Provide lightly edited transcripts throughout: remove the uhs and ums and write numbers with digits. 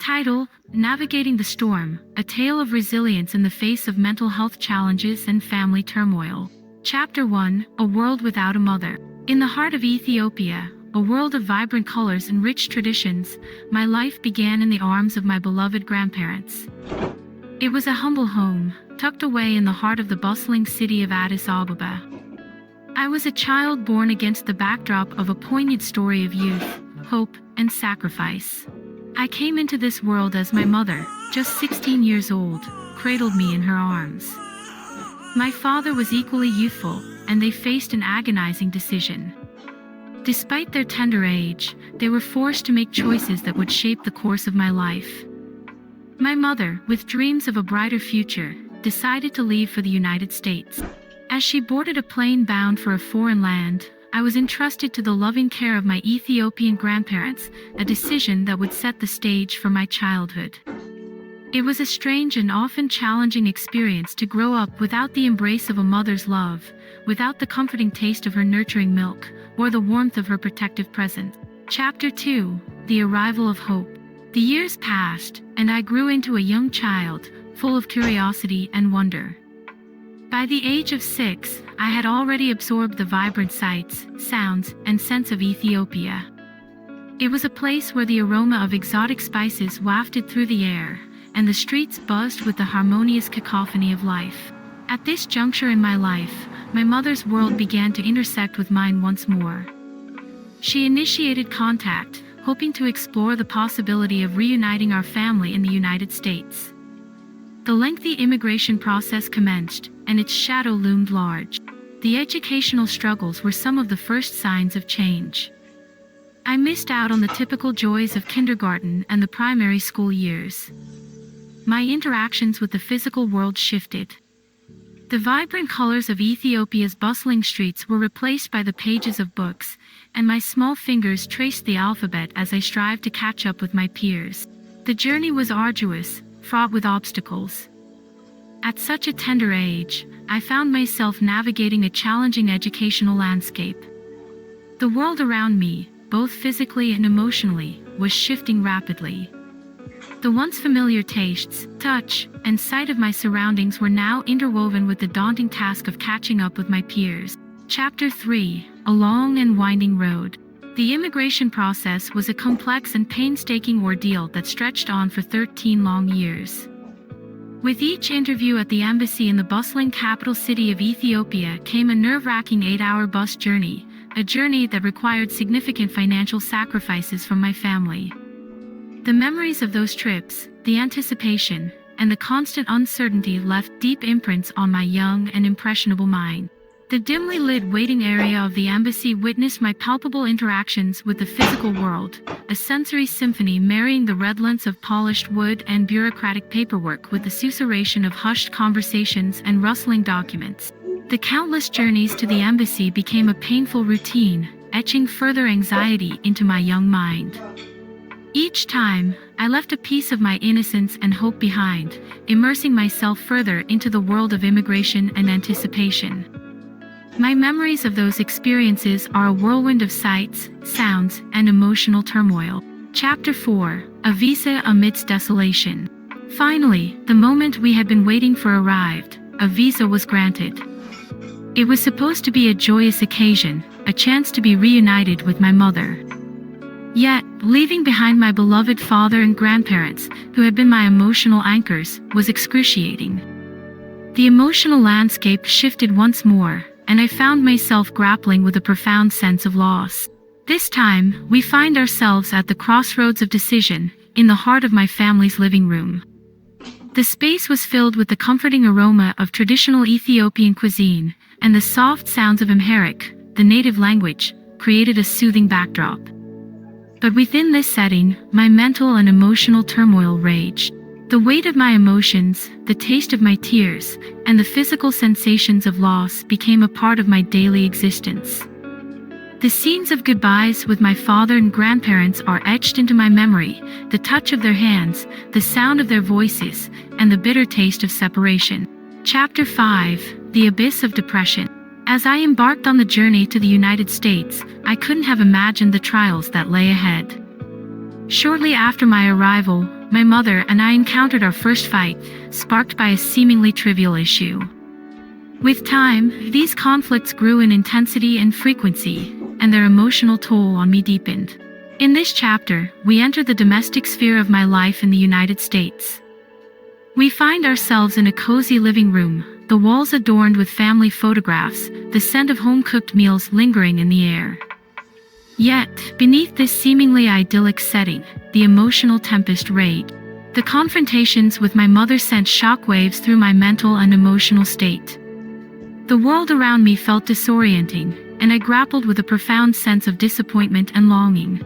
Title: Navigating the Storm, A Tale of Resilience in the Face of Mental Health Challenges and Family Turmoil. Chapter 1: A World Without a Mother. In the heart of Ethiopia, a world of vibrant colors and rich traditions, my life began in the arms of my beloved grandparents. It was a humble home, tucked away in the heart of the bustling city of Addis Ababa. I was a child born against the backdrop of a poignant story of youth, hope, and sacrifice. I came into this world as my mother, just 16 years old, cradled me in her arms. My father was equally youthful, and they faced an agonizing decision. Despite their tender age, they were forced to make choices that would shape the course of my life. My mother, with dreams of a brighter future, decided to leave for the United States. As she boarded a plane bound for a foreign land, I was entrusted to the loving care of my Ethiopian grandparents, a decision that would set the stage for my childhood. It was a strange and often challenging experience to grow up without the embrace of a mother's love, without the comforting taste of her nurturing milk, or the warmth of her protective presence. Chapter 2: The Arrival of Hope. The years passed, and I grew into a young child, full of curiosity and wonder. By the age of 6, I had already absorbed the vibrant sights, sounds, and scents of Ethiopia. It was a place where the aroma of exotic spices wafted through the air, and the streets buzzed with the harmonious cacophony of life. At this juncture in my life, my mother's world began to intersect with mine once more. She initiated contact, hoping to explore the possibility of reuniting our family in the United States. The lengthy immigration process commenced, and its shadow loomed large. The educational struggles were some of the first signs of change. I missed out on the typical joys of kindergarten and the primary school years. My interactions with the physical world shifted. The vibrant colors of Ethiopia's bustling streets were replaced by the pages of books, and my small fingers traced the alphabet as I strived to catch up with my peers. The journey was arduous, fraught with obstacles. At such a tender age, I found myself navigating a challenging educational landscape. The world around me, both physically and emotionally, was shifting rapidly. The once familiar tastes, touch, and sight of my surroundings were now interwoven with the daunting task of catching up with my peers. Chapter 3: A Long and Winding Road. The immigration process was a complex and painstaking ordeal that stretched on for 13 long years. With each interview at the embassy in the bustling capital city of Ethiopia came a nerve-wracking 8-hour bus journey, a journey that required significant financial sacrifices from my family. The memories of those trips, the anticipation, and the constant uncertainty left deep imprints on my young and impressionable mind. The dimly lit waiting area of the embassy witnessed my palpable interactions with the physical world, a sensory symphony marrying the redolence of polished wood and bureaucratic paperwork with the susurration of hushed conversations and rustling documents. The countless journeys to the embassy became a painful routine, etching further anxiety into my young mind. Each time, I left a piece of my innocence and hope behind, immersing myself further into the world of immigration and anticipation. My memories of those experiences are a whirlwind of sights, sounds, and emotional turmoil. Chapter 4: A Visa Amidst Desolation. Finally, the moment we had been waiting for arrived. A visa was granted. It was supposed to be a joyous occasion, a chance to be reunited with my mother. Yet, leaving behind my beloved father and grandparents, who had been my emotional anchors, was excruciating. The emotional landscape shifted once more, and I found myself grappling with a profound sense of loss. This time, we find ourselves at the crossroads of decision, in the heart of my family's living room. The space was filled with the comforting aroma of traditional Ethiopian cuisine, and the soft sounds of Amharic, the native language, created a soothing backdrop. But within this setting, my mental and emotional turmoil raged. The weight of my emotions, the taste of my tears, and the physical sensations of loss became a part of my daily existence. The scenes of goodbyes with my father and grandparents are etched into my memory, the touch of their hands, the sound of their voices, and the bitter taste of separation. Chapter 5: The Abyss of Depression. As I embarked on the journey to the United States, I couldn't have imagined the trials that lay ahead. Shortly after my arrival, my mother and I encountered our first fight, sparked by a seemingly trivial issue. With time, these conflicts grew in intensity and frequency, and their emotional toll on me deepened. In this chapter, we enter the domestic sphere of my life in the United States. We find ourselves in a cozy living room, the walls adorned with family photographs, the scent of home-cooked meals lingering in the air. Yet, beneath this seemingly idyllic setting, the emotional tempest raged. The confrontations with my mother sent shockwaves through my mental and emotional state. The world around me felt disorienting, and I grappled with a profound sense of disappointment and longing.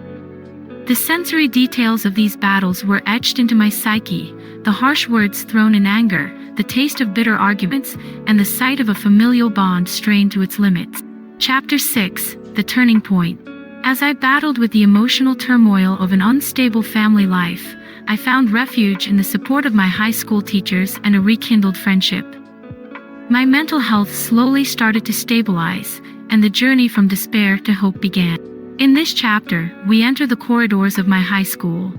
The sensory details of these battles were etched into my psyche, the harsh words thrown in anger, the taste of bitter arguments, and the sight of a familial bond strained to its limits. Chapter 6: The Turning Point. As I battled with the emotional turmoil of an unstable family life, I found refuge in the support of my high school teachers and a rekindled friendship. My mental health slowly started to stabilize, and the journey from despair to hope began. In this chapter, we enter the corridors of my high school.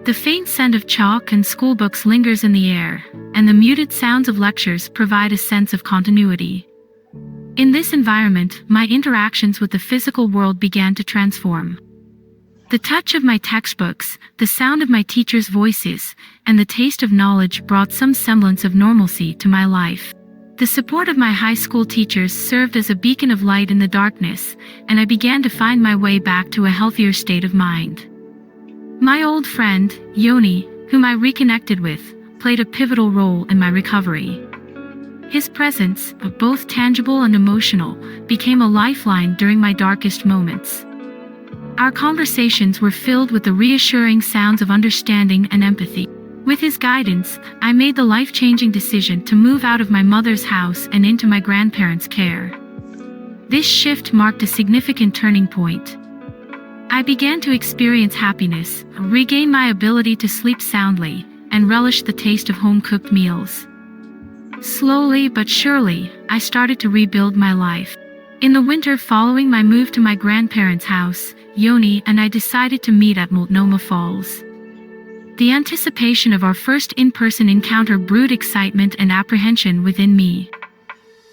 The faint scent of chalk and schoolbooks lingers in the air, and the muted sounds of lectures provide a sense of continuity. In this environment, my interactions with the physical world began to transform. The touch of my textbooks, the sound of my teachers' voices, and the taste of knowledge brought some semblance of normalcy to my life. The support of my high school teachers served as a beacon of light in the darkness, and I began to find my way back to a healthier state of mind. My old friend, Yoni, whom I reconnected with, played a pivotal role in my recovery. His presence, both tangible and emotional, became a lifeline during my darkest moments. Our conversations were filled with the reassuring sounds of understanding and empathy. With his guidance, I made the life-changing decision to move out of my mother's house and into my grandparents' care. This shift marked a significant turning point. I began to experience happiness, regain my ability to sleep soundly, and relish the taste of home-cooked meals. Slowly but surely, I started to rebuild my life. In the winter following my move to my grandparents' house, Yoni and I decided to meet at Multnomah Falls. The anticipation of our first in-person encounter brewed excitement and apprehension within me.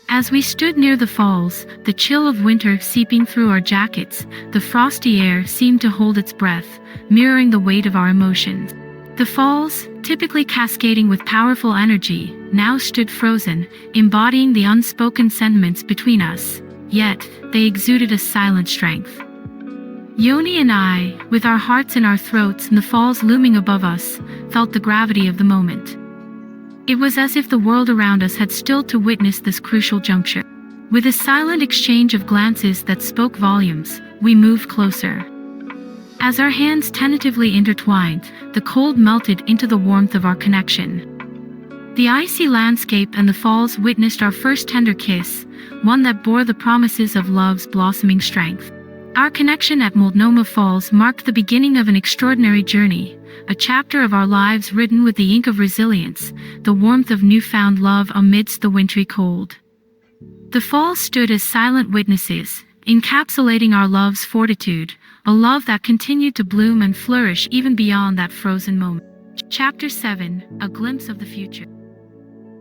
As we stood near the falls, the chill of winter seeping through our jackets, the frosty air seemed to hold its breath, mirroring the weight of our emotions. The falls, typically cascading with powerful energy, now stood frozen, embodying the unspoken sentiments between us, yet they exuded a silent strength. Yoni and I, with our hearts in our throats and the falls looming above us, felt the gravity of the moment. It was as if the world around us had stilled to witness this crucial juncture. With a silent exchange of glances that spoke volumes, we moved closer. As our hands tentatively intertwined, the cold melted into the warmth of our connection. The icy landscape and the falls witnessed our first tender kiss, one that bore the promises of love's blossoming strength. Our connection at Multnomah Falls marked the beginning of an extraordinary journey, a chapter of our lives written with the ink of resilience, the warmth of newfound love amidst the wintry cold. The falls stood as silent witnesses, encapsulating our love's fortitude, a love that continued to bloom and flourish even beyond that frozen moment. Chapter 7: A Glimpse of the Future.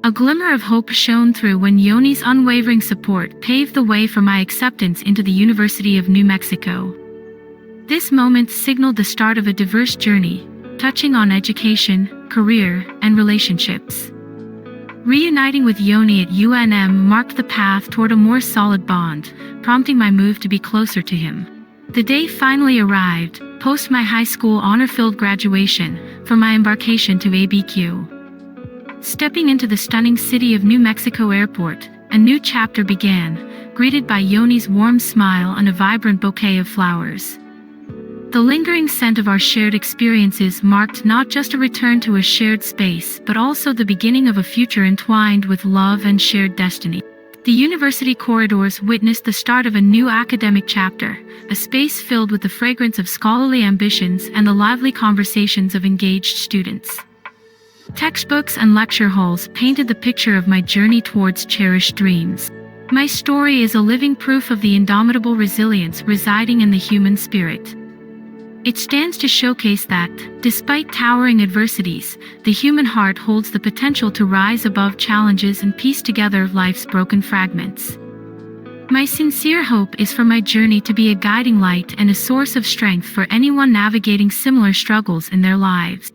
A glimmer of hope shone through when Yoni's unwavering support paved the way for my acceptance into the University of New Mexico. This moment signaled the start of a diverse journey, touching on education, career, and relationships. Reuniting with Yoni at UNM marked the path toward a more solid bond, prompting my move to be closer to him. The day finally arrived, post my high school honor-filled graduation, for my embarkation to ABQ. Stepping into the stunning city of New Mexico Airport, a new chapter began, greeted by Yoni's warm smile and a vibrant bouquet of flowers. The lingering scent of our shared experiences marked not just a return to a shared space but also the beginning of a future entwined with love and shared destiny. The university corridors witnessed the start of a new academic chapter, a space filled with the fragrance of scholarly ambitions and the lively conversations of engaged students. Textbooks and lecture halls painted the picture of my journey towards cherished dreams. My story is a living proof of the indomitable resilience residing in the human spirit. It stands to showcase that, despite towering adversities, the human heart holds the potential to rise above challenges and piece together life's broken fragments. My sincere hope is for my journey to be a guiding light and a source of strength for anyone navigating similar struggles in their lives.